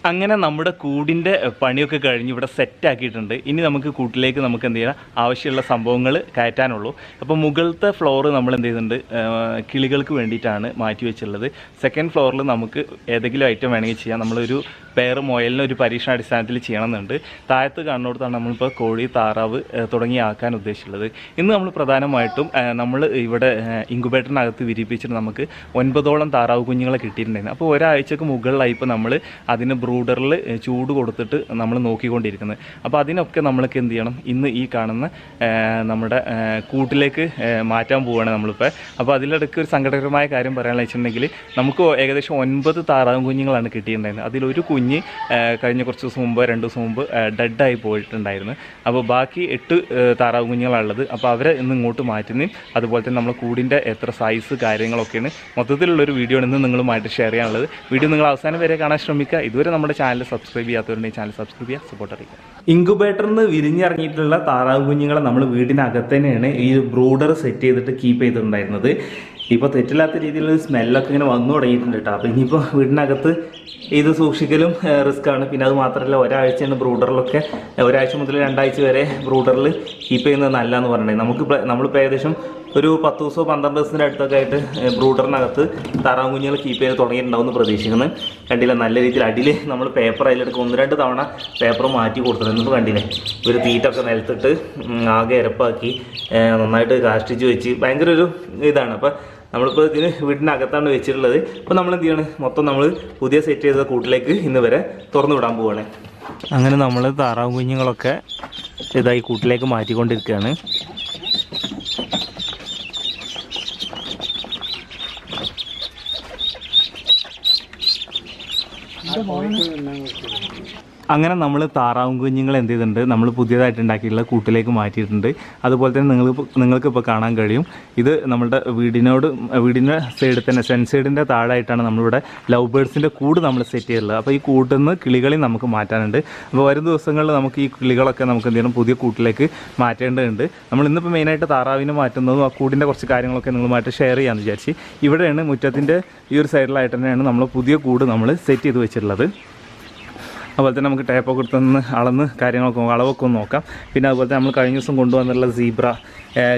അങ്ങനെ നമ്മുടെ കൂടിൻ്റെ പണിയൊക്കെ കഴിഞ്ഞ് ഇവിടെ സെറ്റാക്കിയിട്ടുണ്ട്. ഇനി നമുക്ക് കൂട്ടിലേക്ക് നമുക്ക് എന്ത് ചെയ്യണം, ആവശ്യമുള്ള സംഭവങ്ങൾ കയറ്റാനുള്ളൂ. അപ്പോൾ മുകളിലത്തെ ഫ്ലോർ നമ്മൾ എന്ത് ചെയ്യുന്നുണ്ട്, കിളികൾക്ക് വേണ്ടിയിട്ടാണ് മാറ്റി വെച്ചിട്ടുള്ളത്. സെക്കൻഡ് ഫ്ലോറിൽ നമുക്ക് ഏതെങ്കിലും ഐറ്റം വേണമെങ്കിൽ ചെയ്യാം. നമ്മളൊരു പെയർ മുയലിന് ഒരു പരീക്ഷണാടിസ്ഥാനത്തിൽ ചെയ്യണമെന്നുണ്ട്. താഴത്ത് കാണുന്നിടത്താണ് നമ്മളിപ്പോൾ കോഴി, താറാവ് തുടങ്ങി ആക്കാൻ ഉദ്ദേശിച്ചുള്ളത്. ഇന്ന് നമ്മൾ പ്രധാനമായിട്ടും നമ്മൾ ഇവിടെ ഇൻക്യുബേറ്ററിനകത്ത് വിരിപ്പിച്ചിട്ട് നമുക്ക് 9ഓളം താറാവ് കുഞ്ഞുങ്ങളെ കിട്ടിയിട്ടുണ്ടായിരുന്നു. അപ്പോൾ ഒരാഴ്ചക്ക് മുകളിലായി ഇപ്പോൾ നമ്മൾ അതിന് ബ്രൂഡറിൽ ചൂട് കൊടുത്തിട്ട് നമ്മൾ നോക്കിക്കൊണ്ടിരിക്കുന്നത്. അപ്പോൾ അതിനൊക്കെ നമ്മൾക്ക് എന്ത് ചെയ്യണം, ഇന്ന് ഈ കാണുന്ന നമ്മുടെ കൂട്ടിലേക്ക് മാറ്റാൻ പോവുകയാണ് നമ്മളിപ്പോൾ. അപ്പോൾ അതിലിടയ്ക്ക് ഒരു സങ്കടകരമായ കാര്യം പറയാനുള്ള വെച്ചിട്ടുണ്ടെങ്കിൽ നമുക്ക് ഏകദേശം 9 താറാവ് കുഞ്ഞുങ്ങളാണ് കിട്ടിയിട്ടുണ്ടായിരുന്നത്. അതിലൊരു കുഞ്ഞ് കഴിഞ്ഞ കുറച്ച് ദിവസം മുമ്പ് 2 ദിവസം മുമ്പ് ഡെഡായി പോയിട്ടുണ്ടായിരുന്നു. അപ്പോൾ ബാക്കി 8 താറാവ് കുഞ്ഞുങ്ങളാണുള്ളത്. അപ്പോൾ അവരെ ഇന്ന് ഇങ്ങോട്ട് മാറ്റുന്നതും അതുപോലെ തന്നെ നമ്മൾ കൂടിൻ്റെ എത്ര സൈസ് കാര്യങ്ങളൊക്കെയാണ് മൊത്തത്തിലുള്ളൊരു വീഡിയോ ആണ് ഇന്ന് നിങ്ങളുമായിട്ട് ഷെയർ ചെയ്യാനുള്ളത്. വീഡിയോ നിങ്ങൾ അവസാനം വരെ കാണാൻ ശ്രമിക്കുക. ഇതുവരെ നമ്മുടെ ചാനൽ സബ്സ്ക്രൈബ് ചെയ്യാത്തവരുണ്ടെങ്കിൽ ചാനൽ സബ്സ്ക്രൈബ് ചെയ്യുക, സപ്പോർട്ട് അറിയിക്കുക. ഇൻക്യുബേറ്ററിൽ നിന്ന് വിരിഞ്ഞിറങ്ങിയിട്ടുള്ള താറാവ് കുഞ്ഞുങ്ങളെ നമ്മൾ വീടിനകത്ത് തന്നെയാണ് ഈ ബ്രൂഡർ സെറ്റ് ചെയ്തിട്ട് കീപ്പ് ചെയ്തിട്ടുണ്ടായിരുന്നത്. ഇപ്പോൾ തെറ്റില്ലാത്ത രീതിയിലുള്ള സ്മെല്ലൊക്കെ ഇങ്ങനെ വന്നു തുടങ്ങിയിട്ടുണ്ട് കേട്ടോ. അപ്പോൾ ഇനിയിപ്പോൾ വീടിനകത്ത് ഇത് സൂക്ഷിക്കലും റിസ്ക്കാണ്. പിന്നെ അത് മാത്രമല്ല, ഒരാഴ്ചയാണ് ബ്രൂഡറിലൊക്കെ, ഒരാഴ്ച മുതൽ 2 ആഴ്ച വരെ ബ്രൂഡറിൽ കീപ്പ് ചെയ്യുന്നത് നല്ലതെന്ന് പറഞ്ഞിട്ടുണ്ടെങ്കിൽ നമ്മളിപ്പോൾ ഏകദേശം ഒരു 10 ദിവസമോ 12 ദിവസത്തിൻ്റെ അടുത്തൊക്കെ ആയിട്ട് ബ്രൂഡറിനകത്ത് താറാവ് കുഞ്ഞുങ്ങൾ കീപ്പ് ചെയ്ത് തുടങ്ങിയിട്ടുണ്ടാവും എന്ന് പ്രതീക്ഷിക്കുന്നത്. കണ്ടില്ല, നല്ല രീതിയിൽ അടിയിൽ നമ്മൾ പേപ്പർ അതിലെടുക്കും 1-2 തവണ പേപ്പർ മാറ്റി കൊടുത്തിട്ടുണ്ട്. കണ്ടില്ലേ, ഒരു തീറ്റൊക്കെ നിലത്തിട്ട് ആകെ ഇരപ്പാക്കി നന്നായിട്ട് കാഷ്ടിച്ച് വെച്ച് ഭയങ്കര ഒരു ഇതാണ്. അപ്പോൾ നമ്മളിപ്പോൾ ഇതിന് വീടിനകത്താണ് വെച്ചിട്ടുള്ളത്. അപ്പോൾ നമ്മൾ എന്ത് ചെയ്യണം, മൊത്തം നമ്മൾ പുതിയ സെറ്റ് ചെയ്ത കൂട്ടിലേക്ക് ഇന്ന് വരെ തുറന്നു വിടാൻ പോവുകയാണ്. അങ്ങനെ നമ്മൾ താറാവ് കുഞ്ഞുങ്ങളൊക്കെ ഇതായി കൂട്ടിലേക്ക് മാറ്റിക്കൊണ്ടിരിക്കുകയാണ്. അങ്ങനെ നമ്മൾ താറാവും കുഞ്ഞുങ്ങൾ എന്ത് ചെയ്തിട്ടുണ്ട്, നമ്മൾ പുതിയതായിട്ട് ഉണ്ടാക്കിയിട്ടുള്ള കൂട്ടിലേക്ക് മാറ്റിയിട്ടുണ്ട്. അതുപോലെ തന്നെ നിങ്ങൾക്കിപ്പോൾ കാണാൻ കഴിയും, ഇത് നമ്മുടെ വീടിൻ്റെ സൈഡിൽ തന്നെ സെൻസൈഡിൻ്റെ താഴായിട്ടാണ് നമ്മളിവിടെ ലവ് ബേർഡ്സിൻ്റെ കൂട് നമ്മൾ സെറ്റ് ചെയ്തിട്ടുള്ളത്. അപ്പോൾ ഈ കൂട്ടിൽ നിന്ന് കിളികളെ നമുക്ക് മാറ്റാനുണ്ട്. അപ്പോൾ വരും ദിവസങ്ങളിൽ നമുക്ക് ഈ കിളികളൊക്കെ നമുക്ക് എന്ത് ചെയ്യണം, പുതിയ കൂട്ടിലേക്ക് മാറ്റേണ്ടതുണ്ട്. നമ്മൾ ഇന്നിപ്പോൾ മെയിനായിട്ട് താറാവിനെ മാറ്റുന്നതും ആ കൂടിൻ്റെ കുറച്ച് കാര്യങ്ങളൊക്കെ നിങ്ങളുമായിട്ട് ഷെയർ ചെയ്യാമെന്ന് വിചാരിച്ച് ഇവിടെയാണ് മുറ്റത്തിൻ്റെ ഈ ഒരു സൈഡിലായിട്ട് തന്നെയാണ് നമ്മൾ പുതിയ കൂട് നമ്മൾ സെറ്റ് ചെയ്ത് വെച്ചിട്ടുള്ളത്. അതുപോലെ തന്നെ നമുക്ക് ടേപ്പൊക്കെ എടുത്തൊന്ന് അളന്ന് കാര്യങ്ങളൊക്കെ അളവൊക്കെ ഒന്ന് നോക്കാം. പിന്നെ അതുപോലെ തന്നെ നമ്മൾ കഴിഞ്ഞ ദിവസം കൊണ്ടുവന്നുള്ള സീബ്ര,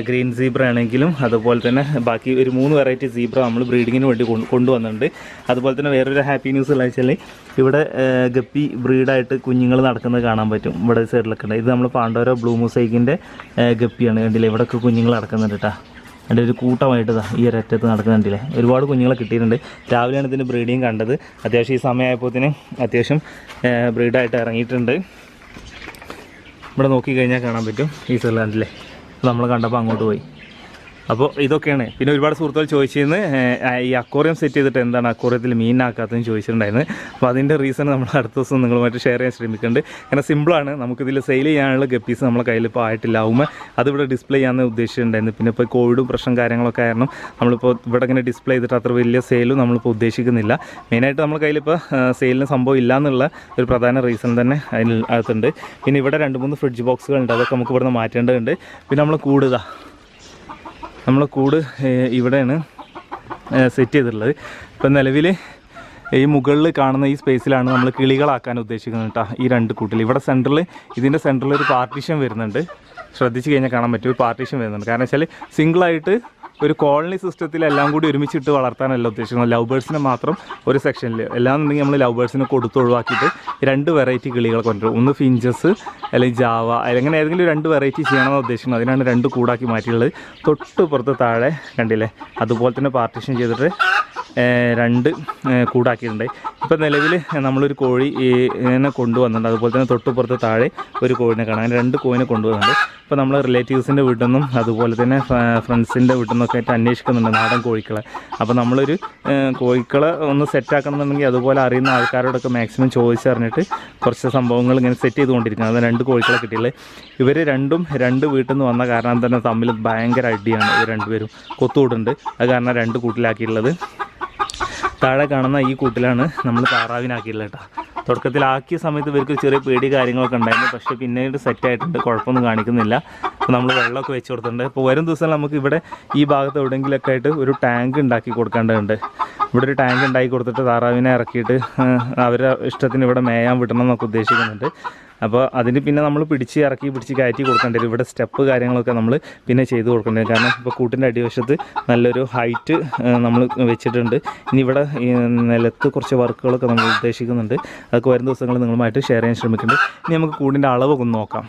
ഗ്രീൻ സീബ്ര ആണെങ്കിലും അതുപോലെ തന്നെ ബാക്കി ഒരു 3 വെറൈറ്റി സീബ്ര നമ്മൾ ബ്രീഡിങ്ങിന് വേണ്ടി കൊണ്ടുവന്നിട്ടുണ്ട്. അതുപോലെ തന്നെ വേറൊരു ഹാപ്പി ന്യൂസ് ഉള്ള വെച്ചാൽ ഇവിടെ ഗപ്പി ബ്രീഡായിട്ട് കുഞ്ഞുങ്ങൾ നടക്കുന്നത് കാണാൻ പറ്റും. ഇവിടെ സൈഡിലൊക്കെ ഉണ്ട്. ഇത് നമ്മൾ പാണ്ഡോര ബ്ലൂ മൊസൈക്കിൻ്റെ ഗപ്പിയാണ്. കണ്ടില്ലേ, ഇവിടെയൊക്കെ കുഞ്ഞുങ്ങൾ നടക്കുന്നുണ്ട് കേട്ടോ. അതിൻ്റെ ഒരു കൂട്ടമായിട്ട് ഈ ഒരു അറ്റത്ത് നടക്കുന്നുണ്ടല്ലേ, ഒരുപാട് കുഞ്ഞുങ്ങളെ കിട്ടിയിട്ടുണ്ട്. രാവിലെയാണ് ഇതിൻ്റെ ബ്രീഡിങ് കണ്ടത്. അത്യാവശ്യം ഈ സമയമായപ്പോഴത്തേന് അത്യാവശ്യം ബ്രീഡായിട്ട് ഇറങ്ങിയിട്ടുണ്ട്. ഇവിടെ നോക്കിക്കഴിഞ്ഞാൽ കാണാൻ പറ്റും ഈ സൈഡിലാണ്ടല്ലേ, നമ്മൾ കണ്ടപ്പോൾ അങ്ങോട്ട് പോയി. അപ്പോൾ ഇതൊക്കെയാണ്. പിന്നെ ഒരുപാട് സുഹൃത്തുക്കൾ ചോദിച്ചിരുന്നു ഈ അക്വേറിയം സെറ്റ് ചെയ്തിട്ട് എന്താണ് അക്വേറിയത്തിൽ മീനാക്കാത്തതെന്ന് ചോദിച്ചിട്ടുണ്ടായിരുന്നു. അപ്പോൾ അതിൻ്റെ റീസൺ നമ്മൾ അടുത്ത ദിവസം നിങ്ങളുമായിട്ട് ഷെയർ ചെയ്യാൻ ശ്രമിക്കുന്നുണ്ട്. കാരണം സിമ്പിളാണ്, നമുക്കിതിൽ സെയിൽ ചെയ്യാനുള്ള ഗപ്പീസ് നമ്മളെ കയ്യിൽ ഇപ്പോൾ ആയിട്ടില്ല. ആവുമ്പോൾ അതിവിടെ ഡിസ്പ്ലേ ചെയ്യാമെന്ന് ഉദ്ദേശിച്ചിട്ടുണ്ടായിരുന്നു. പിന്നെ ഇപ്പോൾ കോവിഡും പ്രശ്നം കാര്യങ്ങളൊക്കെ കാരണം നമ്മളിപ്പോൾ ഇവിടെ ഇങ്ങനെ ഡിസ്പ്ലേ ചെയ്തിട്ട് അത്ര വലിയ സെയിലും നമ്മളിപ്പോൾ ഉദ്ദേശിക്കുന്നില്ല. മെയിനായിട്ട് നമ്മുടെ കയ്യിലിപ്പോൾ സെയിലിന് സംഭവം ഇല്ല എന്നുള്ള ഒരു പ്രധാന റീസൺ തന്നെ അതിനകത്തുണ്ട്. പിന്നെ ഇവിടെ 2-3 ഫ്രിഡ്ജ് ബോക്സുകളുണ്ട്, അതൊക്കെ നമുക്ക് ഇവിടുന്ന് മാറ്റേണ്ടതുണ്ട്. പിന്നെ നമ്മൾ നമ്മളെ കൂട് ഇവിടെയാണ് സെറ്റ് ചെയ്തിട്ടുള്ളത്. ഇപ്പം നിലവിൽ ഈ മുകളിൽ കാണുന്ന ഈ സ്പേസിലാണ് നമ്മൾ കിളികളാക്കാൻ ഉദ്ദേശിക്കുന്നത് കേട്ടോ. ഈ 2 കൂട്ടിൽ ഇവിടെ ഇതിൻ്റെ സെൻറ്ററിൽ ഒരു പാർട്ടീഷൻ വരുന്നുണ്ട്. ശ്രദ്ധിച്ച് കഴിഞ്ഞാൽ കാണാൻ പറ്റും, ഒരു പാർട്ടീഷൻ വരുന്നുണ്ട്. കാരണം വെച്ചാൽ സിംഗിളായിട്ട് ഒരു കോളനി സിസ്റ്റത്തിൽ എല്ലാം കൂടി ഒരുമിച്ചിട്ട് വളർത്താനല്ല ഉദ്ദേശിക്കുന്നത്. ലവ് ബേർഡ്സിനെ മാത്രം ഒരു സെക്ഷനിൽ എല്ലാന്നുണ്ടെങ്കിൽ നമ്മൾ ലവ് ബേർഡ്സിനെ കൊടുത്ത് ഒഴിവാക്കിയിട്ട് 2 വെറൈറ്റി കിളികളെ കൊണ്ടുവരും. ഒന്ന് ഫിഞ്ചസ് അല്ലെങ്കിൽ ജാവ, അല്ലെങ്കിൽ ഏതെങ്കിലും 2 വെറൈറ്റി ചെയ്യണമെന്ന് ഉദ്ദേശിക്കുന്നത്. അതിനാണ് 2 കൂടാക്കി മാറ്റിയുള്ളത്. തൊട്ട് താഴെ കണ്ടില്ലേ, അതുപോലെ തന്നെ പാർട്ടീഷൻ ചെയ്തിട്ട് 2 കൂടാക്കിയിട്ടുണ്ട്. ഇപ്പം നിലവിൽ നമ്മളൊരു കോഴി ഇങ്ങനെ കൊണ്ടുവന്നിട്ടുണ്ട്. അതുപോലെ തന്നെ തൊട്ടുപുറത്ത് താഴെ ഒരു കോഴിനെ കാണാൻ, അങ്ങനെ 2 കോഴിനെ കൊണ്ടുവന്നിട്ടുണ്ട്. ഇപ്പോൾ നമ്മൾ റിലേറ്റീവ്സിൻ്റെ വീട്ടിൽ നിന്നും അതുപോലെ തന്നെ ഫ്രണ്ട്സിൻ്റെ വീട്ടിൽ നിന്നൊക്കെ ആയിട്ട് അന്വേഷിക്കുന്നുണ്ട് നാടൻ കോഴിക്കളെ. അപ്പോൾ നമ്മളൊരു കോഴിക്കളെ ഒന്ന് സെറ്റാക്കണമെന്നുണ്ടെങ്കിൽ അതുപോലെ അറിയുന്ന ആൾക്കാരോടൊക്കെ മാക്സിമം ചോദിച്ചറിഞ്ഞിട്ട് കുറച്ച് സംഭവങ്ങൾ ഇങ്ങനെ സെറ്റ് ചെയ്തുകൊണ്ടിരിക്കുന്നത്. അത് 2 കോഴിക്കളെ കിട്ടിയുള്ളത്. ഇവർ 2 വീട്ടിൽ നിന്ന് വന്ന കാരണം തന്നെ തമ്മിൽ ഭയങ്കര അടിയാണ്. ഇവർ 2 പേരും കൊത്തുകൂടുണ്ട്. അത് കാരണം 2 കൂട്ടിലാക്കിയിട്ടുള്ളത്. താഴെ കാണുന്ന ഈ കൂട്ടിലാണ് നമ്മൾ താറാവിനാക്കിയിട്ടുള്ളത് കേട്ടോ. തുടക്കത്തിലാക്കിയ സമയത്ത് ഇവർക്ക് ചെറിയ പേടി കാര്യങ്ങളൊക്കെ ഉണ്ടായിരുന്നു. പക്ഷേ പിന്നീട് സെറ്റായിട്ടുണ്ട്, കുഴപ്പമൊന്നും കാണിക്കുന്നില്ല. അപ്പോൾ നമ്മൾ വെള്ളമൊക്കെ വെച്ച് കൊടുത്തിട്ടുണ്ട്. അപ്പോൾ വരും ദിവസം നമുക്ക് ഇവിടെ ഈ ഭാഗത്ത് എവിടെയെങ്കിലുമൊക്കെ ആയിട്ട് ഒരു ടാങ്ക് ഉണ്ടാക്കി കൊടുക്കേണ്ടതുണ്ട്. ഇവിടെ ഒരു ടാങ്ക് ഉണ്ടാക്കി കൊടുത്തിട്ട് താറാവിനെ ഇറക്കിയിട്ട് അവരുടെ ഇഷ്ടത്തിന് ഇവിടെ മേയാൻ വിടണം എന്നൊക്കെ ഉദ്ദേശിക്കുന്നുണ്ട്. അപ്പോൾ അതിന് പിന്നെ നമ്മൾ പിടിച്ച് കയറ്റി കൊടുക്കേണ്ടി വരും. ഇവിടെ സ്റ്റെപ്പ് കാര്യങ്ങളൊക്കെ നമ്മൾ പിന്നെ ചെയ്ത് കൊടുക്കേണ്ടി വരും. കാരണം ഇപ്പോൾ കൂട്ടിൻ്റെ അടിവശത്ത് നല്ലൊരു ഹൈറ്റ് നമ്മൾ വെച്ചിട്ടുണ്ട്. ഇനി ഇവിടെ നിലത്ത് കുറച്ച് വർക്കുകളൊക്കെ നമ്മൾ ഉദ്ദേശിക്കുന്നുണ്ട്. അതൊക്കെ വരും ദിവസങ്ങൾ നിങ്ങളുമായിട്ട് ഷെയർ ചെയ്യാൻ ശ്രമിക്കുന്നുണ്ട്. ഇനി നമുക്ക് കൂടിൻ്റെ അളവൊക്കെ ഒന്ന് നോക്കാം.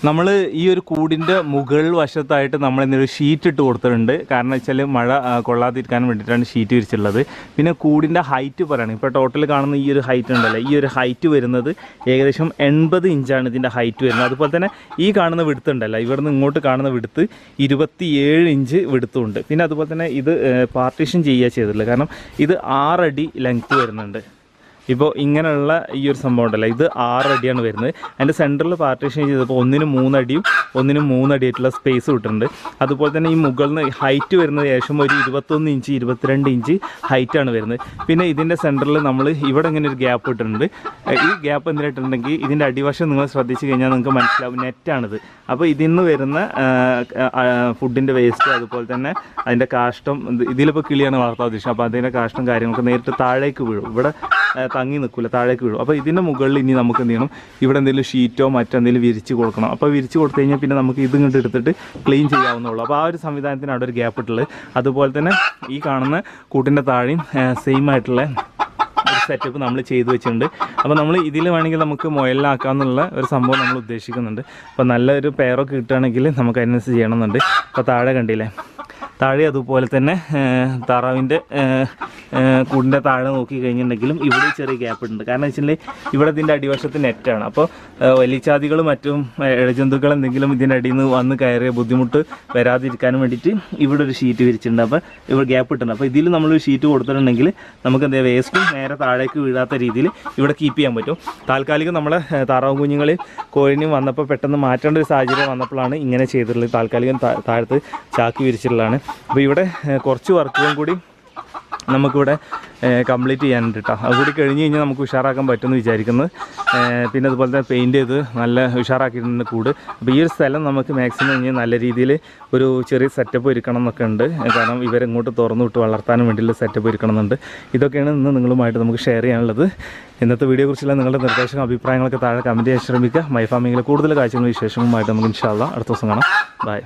നമ്മൾ ഈ ഒരു കൂടിൻ്റെ മുകൾ വശത്തായിട്ട് നമ്മൾ ഇന്നൊരു ഷീറ്റ് ഇട്ട് കൊടുത്തിട്ടുണ്ട്. കാരണം വെച്ചാൽ മഴ കൊള്ളാതിരിക്കാൻ വേണ്ടിയിട്ടാണ് ഷീറ്റ് വിരിച്ചിട്ടുള്ളത്. പിന്നെ കൂടിൻ്റെ ഹൈറ്റ് പറയുകയാണ്, ഇപ്പോൾ ടോട്ടൽ കാണുന്ന ഈ ഒരു ഹൈറ്റ് ഉണ്ടല്ലോ, ഈ ഒരു ഹൈറ്റ് വരുന്നത് ഏകദേശം 80 ഇഞ്ചാണ് ഇതിൻ്റെ ഹൈറ്റ് വരുന്നത്. അതുപോലെ തന്നെ ഈ കാണുന്ന വിടുത്ത് ഉണ്ടല്ലോ, ഇവിടുന്ന് ഇങ്ങോട്ട് കാണുന്ന വിടുത്ത് 27 ഇഞ്ച് വിടുത്തുണ്ട്. പിന്നെ അതുപോലെ തന്നെ ഇത് പാർട്ടീഷൻ ചെയ്യുക ചെയ്തിട്ടുള്ളത്. കാരണം ഇത് 6 അടി ലെങ്ത്ത് വരുന്നുണ്ട്. ഇപ്പോൾ ഇങ്ങനെയുള്ള ഈ ഒരു സംഭവം ഉണ്ടല്ലോ, ഇത് 6 അടിയാണ് വരുന്നത്. അതിൻ്റെ സെൻറ്ററിൽ പാർട്ടീഷൻ ചെയ്തപ്പോൾ ഒന്നിന് 3 അടിയും ഒന്നിന് 3 അടിയായിട്ടുള്ള സ്പേസ് വിട്ടിട്ടുണ്ട്. അതുപോലെ തന്നെ ഈ മുകളിൽ നിന്ന് ഹൈറ്റ് വരുന്നത് ഏകദേശം ഒരു 21 ഇഞ്ച് 22 ഇഞ്ച് ഹൈറ്റാണ് വരുന്നത്. പിന്നെ ഇതിൻ്റെ സെൻറ്ററിൽ നമ്മൾ ഇവിടെ ഇങ്ങനെ ഒരു ഗ്യാപ്പ് ഇട്ടിട്ടുണ്ട്. ഈ ഗ്യാപ്പ് എന്തിനായിട്ടുണ്ടെങ്കിൽ ഇതിൻ്റെ അടിവശം നിങ്ങൾ ശ്രദ്ധിച്ച് കഴിഞ്ഞാൽ നിങ്ങൾക്ക് മനസ്സിലാവും, നെറ്റാണിത്. അപ്പോൾ ഇതിൽ നിന്ന് വരുന്ന ഫുഡിൻ്റെ വേസ്റ്റ്, അതുപോലെ തന്നെ അതിൻ്റെ കാഷ്ടം, ഇതിലിപ്പോൾ കിളിയാണ് വളർത്താൻ ഉദ്ദേശിച്ചത്. അപ്പോൾ അതിൻ്റെ കാഷ്ടം കാര്യങ്ങളൊക്കെ നേരിട്ട് താഴേക്ക് വീഴും, ഇവിടെ തങ്ങി നിൽക്കില്ല, താഴേക്ക് വീഴും. അപ്പോൾ ഇതിൻ്റെ മുകളിൽ ഇനി നമുക്ക് എന്ത് ചെയ്യണം, ഇവിടെ എന്തെങ്കിലും ഷീറ്റോ മറ്റെന്തെങ്കിലും വിരിച്ച് കൊടുക്കണം. അപ്പോൾ വിരിച്ച് കൊടുത്തു കഴിഞ്ഞാൽ പിന്നെ നമുക്ക് ഇത് ഇങ്ങോട്ട് എടുത്തിട്ട് ക്ലീൻ ചെയ്യാവുന്നുള്ളൂ. അപ്പോൾ ആ ഒരു സംവിധാനത്തിന് അവിടെ ഒരു ഗ്യാപ്പ് ഇട്ടുള്ളത്. അതുപോലെ തന്നെ ഈ കാണുന്ന കൂട്ടിൻ്റെ താഴെയും സെയിം ആയിട്ടുള്ള ഒരു സെറ്റപ്പ് നമ്മൾ ചെയ്തു വെച്ചിട്ടുണ്ട്. അപ്പോൾ നമ്മൾ ഇതിൽ വേണമെങ്കിൽ നമുക്ക് മുയലിനാക്കാമെന്നുള്ള ഒരു സംഭവം നമ്മൾ ഉദ്ദേശിക്കുന്നുണ്ട്. അപ്പോൾ നല്ലൊരു പെയറൊക്കെ കിട്ടുകയാണെങ്കിൽ നമുക്ക് അതിനനുസരിച്ച് ചെയ്യണമെന്നുണ്ട്. അപ്പോൾ താഴെ കണ്ടില്ലേ, താഴെ അതുപോലെ തന്നെ താറാവിൻ്റെ കൂടിൻ്റെ താഴെ നോക്കി കഴിഞ്ഞിട്ടുണ്ടെങ്കിലും ഇവിടെ ചെറിയ ഗ്യാപ്പ് ഉണ്ട്. കാരണം വെച്ചിട്ടുണ്ടെങ്കിൽ ഇവിടെ ഇതിൻ്റെ അടിവശത്ത് നെറ്റാണ്. അപ്പോൾ വലിച്ചാതികളും മറ്റും ഇഴജന്തുക്കൾ എന്തെങ്കിലും ഇതിൻ്റെ അടിയിൽ നിന്ന് വന്ന് കയറിയ ബുദ്ധിമുട്ട് വരാതിരിക്കാനും വേണ്ടിയിട്ട് ഇവിടെ ഒരു ഷീറ്റ് വിരിച്ചിട്ടുണ്ട്. അപ്പോൾ ഇവിടെ ഗ്യാപ്പ് ഇട്ടുണ്ട്. അപ്പോൾ ഇതിൽ നമ്മളൊരു ഷീറ്റ് കൊടുത്തിട്ടുണ്ടെങ്കിൽ നമുക്ക് എന്താ വേസ്റ്റും നേരെ താഴേക്ക് വീഴാത്ത രീതിയിൽ ഇവിടെ കീപ്പ് ചെയ്യാൻ പറ്റും. താൽക്കാലികം നമ്മളെ താറാവ് കുഞ്ഞുങ്ങളിൽ കോഴിനും വന്നപ്പോൾ പെട്ടെന്ന് മാറ്റേണ്ട ഒരു സാഹചര്യം വന്നപ്പോഴാണ് ഇങ്ങനെ ചെയ്തിട്ടുള്ളത്. താൽക്കാലികം താഴത്ത് ചാക്കി വിരിച്ചിട്ടുള്ളതാണ്. അപ്പോൾ ഇവിടെ കുറച്ച് വർക്കുകളും കൂടി നമുക്കിവിടെ കംപ്ലീറ്റ് ചെയ്യാനുണ്ട് കേട്ടോ. അതുകൂടി കഴിഞ്ഞ് കഴിഞ്ഞാൽ നമുക്ക് ഉഷാറാക്കാൻ പറ്റുമെന്ന് വിചാരിക്കുന്നത്. പിന്നെ അതുപോലെ തന്നെ പെയിൻറ്റ് ചെയ്ത് നല്ല ഉഷാറാക്കിയിട്ടുണ്ട് കൂട്. അപ്പോൾ ഈ ഒരു സ്ഥലം നമുക്ക് മാക്സിമം കഴിഞ്ഞ് നല്ല രീതിയിൽ ഒരു ചെറിയ സെറ്റപ്പ് ഒരുക്കണം എന്നൊക്കെ ഉണ്ട്. കാരണം ഇവരെങ്ങോട്ട് തുറന്നു വിട്ട് വളർത്താനും വേണ്ടിയുള്ള സെറ്റപ്പ് ഒരുക്കണം എന്നുണ്ട്. ഇതൊക്കെയാണ് ഇന്ന് നിങ്ങളുമായിട്ട് നമുക്ക് ഷെയർ ചെയ്യാനുള്ളത്. ഇന്നത്തെ വീഡിയോയെക്കുറിച്ചുള്ള നിങ്ങളുടെ നിർദ്ദേശങ്ങളും അഭിപ്രായങ്ങളൊക്കെ താഴെ കമൻറ്റ് ചെയ്യാൻ ശ്രമിക്കുക. മൈ ഫാമിങ്ങിലെ കൂടുതൽ കാഴ്ചകളും വിശേഷങ്ങളുമായിട്ട് നമുക്ക് ഇൻഷാ അല്ലാഹ് അടുത്ത ദിവസം കാണാം. ബൈ.